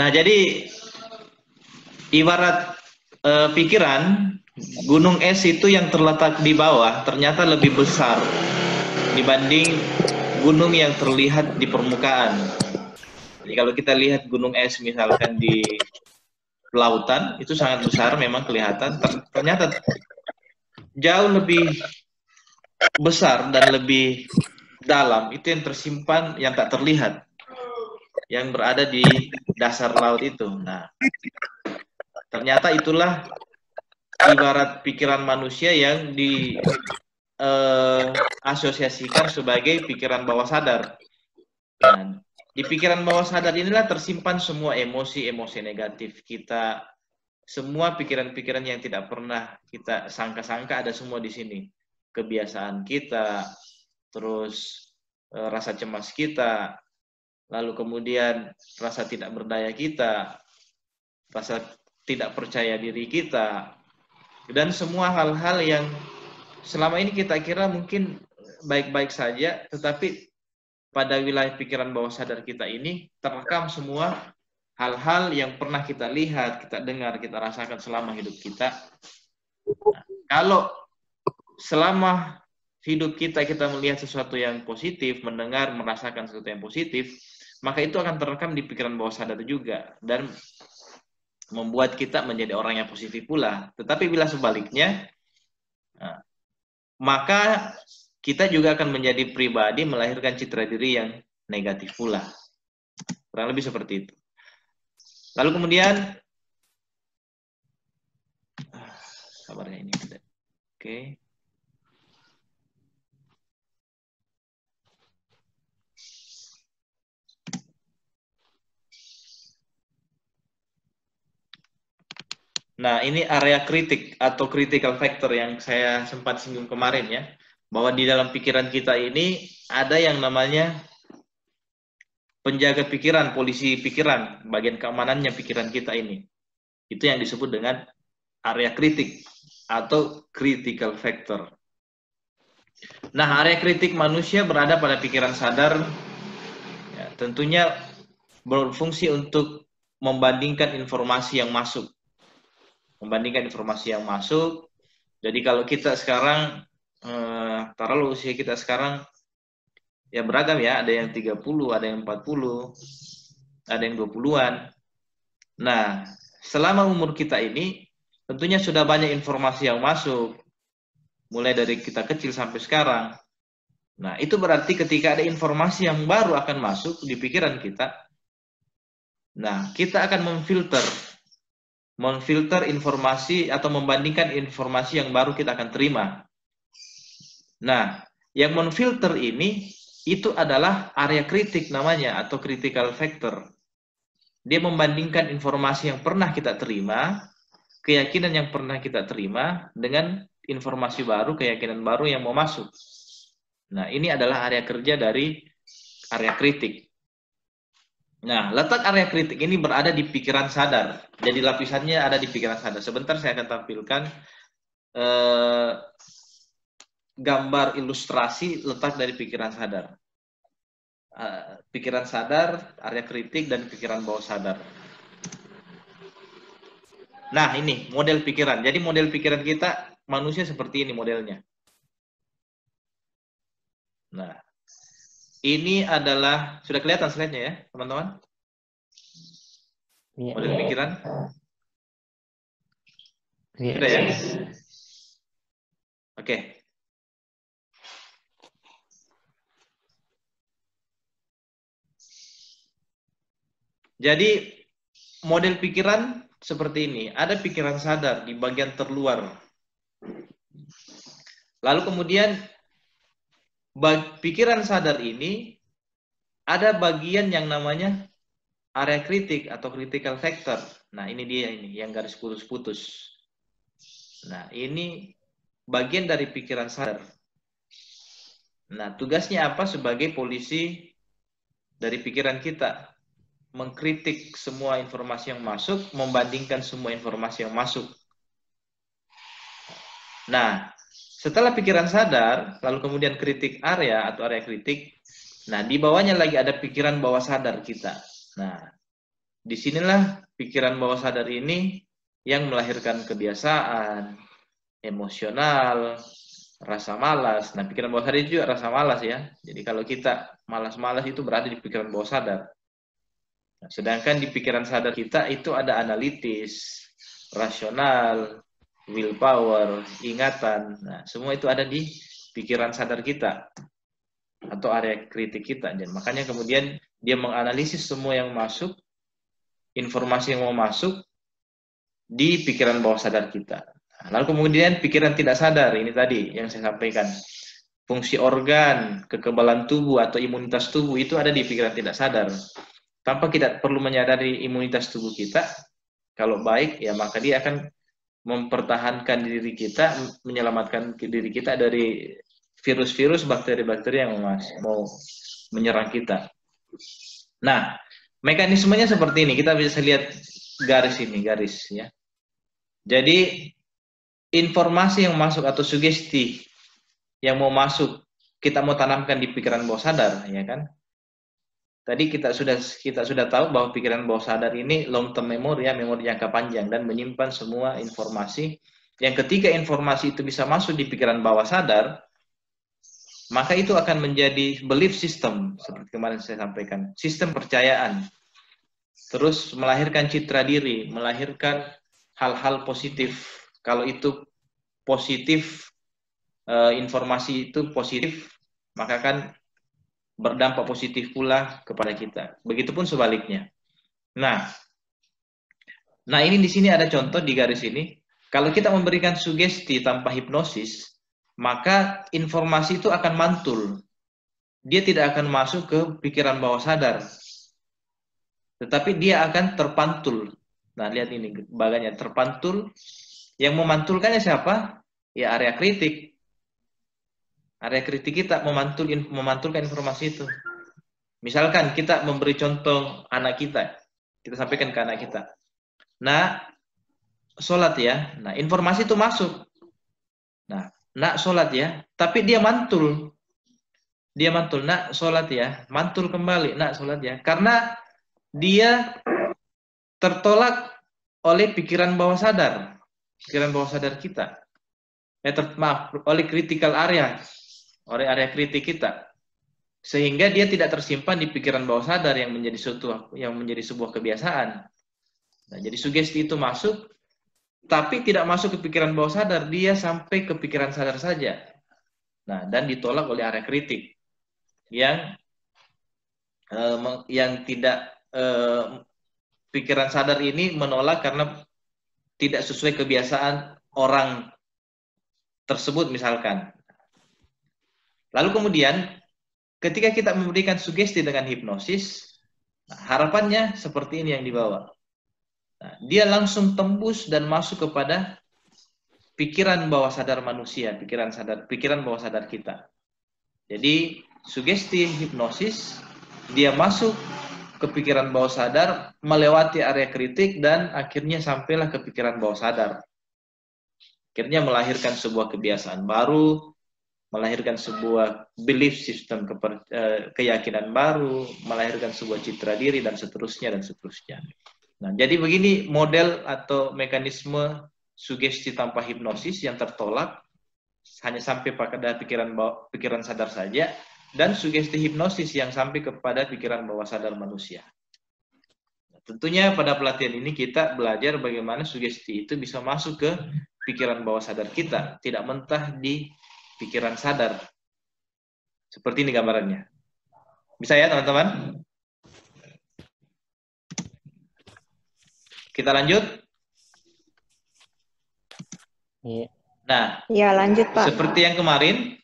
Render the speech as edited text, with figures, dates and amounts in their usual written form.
Nah, jadi ibarat pikiran, gunung es itu yang terletak di bawah ternyata lebih besar dibanding gunung yang terlihat di permukaan. Jadi kalau kita lihat gunung es misalkan di lautan, itu sangat besar memang kelihatan, ternyata jauh lebih besar dan lebih dalam itu yang tersimpan, yang tak terlihat, yang berada di dasar laut itu. Nah, ternyata itulah ibarat pikiran manusia yang diasosiasikan sebagai pikiran bawah sadar. Nah, di pikiran bawah sadar inilah tersimpan semua emosi-emosi negatif kita, semua pikiran-pikiran yang tidak pernah kita sangka-sangka ada semua di sini. Kebiasaan kita, terus rasa cemas kita, lalu kemudian rasa tidak berdaya kita, rasa tidak percaya diri kita, dan semua hal-hal yang selama ini kita kira mungkin baik-baik saja, tetapi pada wilayah pikiran bawah sadar kita ini terekam semua hal-hal yang pernah kita lihat, kita dengar, kita rasakan selama hidup kita. Nah, kalau selama hidup kita melihat sesuatu yang positif, mendengar, merasakan sesuatu yang positif, maka itu akan terekam di pikiran bawah sadar juga dan membuat kita menjadi orang yang positif pula. Tetapi bila sebaliknya, maka kita juga akan menjadi pribadi melahirkan citra diri yang negatif pula. Kurang lebih seperti itu. Lalu kemudian, kabarnya ini ada. Oke. Nah, ini area kritik atau critical factor yang saya sempat singgung kemarin ya. Bahwa di dalam pikiran kita ini ada yang namanya penjaga pikiran, polisi pikiran, bagian keamanannya pikiran kita ini. Itu yang disebut dengan area kritik atau critical factor. Nah, area kritik manusia berada pada pikiran sadar, ya, tentunya berfungsi untuk membandingkan informasi yang masuk. Membandingkan informasi yang masuk. Jadi kalau kita sekarang, taruhlah usia kita sekarang, ya beragam ya, ada yang 30, ada yang 40, ada yang 20-an. Nah, selama umur kita ini, tentunya sudah banyak informasi yang masuk, mulai dari kita kecil sampai sekarang. Nah, itu berarti ketika ada informasi yang baru akan masuk di pikiran kita, nah, kita akan memfilter informasi atau membandingkan informasi yang baru kita akan terima. Nah, yang memfilter ini itu adalah area kritik namanya atau critical factor. Dia membandingkan informasi yang pernah kita terima, keyakinan yang pernah kita terima dengan informasi baru, keyakinan baru yang mau masuk. Nah, ini adalah area kerja dari area kritik. Nah, letak area kritik ini berada di pikiran sadar. Jadi lapisannya ada di pikiran sadar. Sebentar saya akan tampilkan gambar ilustrasi letak dari pikiran sadar. Pikiran sadar, area kritik, dan pikiran bawah sadar. Nah, ini model pikiran. Jadi model pikiran kita, manusia seperti ini modelnya. Nah, ini adalah, sudah kelihatan slide-nya ya, teman-teman? Ya, Model pikiran? ya. Sudah ya? Oke. Jadi, model pikiran seperti ini. Ada pikiran sadar di bagian terluar. Lalu kemudian, pikiran sadar ini ada bagian yang namanya area kritik atau critical factor. Nah, ini dia ini yang garis putus-putus. Nah, ini bagian dari pikiran sadar. Nah, tugasnya apa sebagai polisi dari pikiran kita? Mengkritik semua informasi yang masuk, membandingkan semua informasi yang masuk. Nah, setelah pikiran sadar, lalu kemudian kritik area atau area kritik, nah di bawahnya lagi ada pikiran bawah sadar kita. Nah, Disinilah pikiran bawah sadar ini yang melahirkan kebiasaan, emosional, rasa malas. Nah, pikiran bawah sadar itu juga rasa malas ya. Jadi kalau kita malas-malas itu berada di pikiran bawah sadar. Nah, sedangkan di pikiran sadar kita itu ada analitis, rasional, willpower, ingatan. Nah, semua itu ada di pikiran sadar kita atau area kritik kita. Dan makanya kemudian dia menganalisis semua yang masuk, informasi yang mau masuk di pikiran bawah sadar kita. Lalu kemudian pikiran tidak sadar, ini tadi yang saya sampaikan. Fungsi organ, kekebalan tubuh atau imunitas tubuh itu ada di pikiran tidak sadar. Tanpa kita perlu menyadari imunitas tubuh kita, kalau baik ya maka dia akan mempertahankan diri kita, menyelamatkan diri kita dari virus-virus, bakteri-bakteri yang mau menyerang kita. Nah, mekanismenya seperti ini. Kita bisa lihat garis ini, garis ya. Jadi informasi yang masuk atau sugesti yang mau masuk, kita mau tanamkan di pikiran bawah sadar, ya kan? Tadi kita sudah tahu bahwa pikiran bawah sadar ini long term memory, ya, memori jangka panjang dan menyimpan semua informasi. Yang ketika informasi itu bisa masuk di pikiran bawah sadar, maka itu akan menjadi belief system seperti kemarin saya sampaikan, sistem percayaan. Terus melahirkan citra diri, melahirkan hal-hal positif. Kalau itu positif, informasi itu positif, maka kan berdampak positif pula kepada kita. Begitupun sebaliknya. Nah ini di sini ada contoh di garis ini. Kalau kita memberikan sugesti tanpa hipnosis, maka informasi itu akan mantul. Dia tidak akan masuk ke pikiran bawah sadar, tetapi dia akan terpantul. Nah, lihat ini bagiannya terpantul. Yang memantulkannya siapa? Ya area kritik. Area kritik kita memantulkan informasi itu. Misalkan kita memberi contoh anak kita sampaikan ke anak kita. Nah, sholat ya. Nah, informasi itu masuk. Nah, nak sholat ya. Tapi dia mantul. Dia mantul, nak sholat ya. Mantul kembali, nak sholat ya. Karena dia tertolak oleh pikiran bawah sadar. Pikiran bawah sadar kita. Oleh critical area. Oleh area kritik kita. Sehingga dia tidak tersimpan di pikiran bawah sadar yang menjadi sebuah kebiasaan. Nah, jadi sugesti itu masuk, tapi tidak masuk ke pikiran bawah sadar, dia sampai ke pikiran sadar saja. Nah, dan ditolak oleh area kritik yang tidak pikiran sadar ini menolak karena tidak sesuai kebiasaan orang tersebut misalkan. Lalu kemudian ketika kita memberikan sugesti dengan hipnosis, harapannya seperti ini yang dibawa. Nah, dia langsung tembus dan masuk kepada pikiran bawah sadar manusia, pikiran bawah sadar kita. Jadi sugesti hipnosis dia masuk ke pikiran bawah sadar, melewati area kritik dan akhirnya sampailah ke pikiran bawah sadar. Akhirnya melahirkan sebuah kebiasaan baru, melahirkan sebuah belief system, keyakinan baru, melahirkan sebuah citra diri dan seterusnya dan seterusnya. Nah, jadi begini model atau mekanisme sugesti tanpa hipnosis yang tertolak hanya sampai pada pikiran sadar saja, dan sugesti hipnosis yang sampai kepada pikiran bawah sadar manusia. Nah, tentunya pada pelatihan ini kita belajar bagaimana sugesti itu bisa masuk ke pikiran bawah sadar kita, tidak mentah di pikiran sadar. Seperti ini gambarannya. Bisa ya teman-teman? Kita lanjut? Iya. Nah, ya lanjut Pak. Seperti yang kemarin,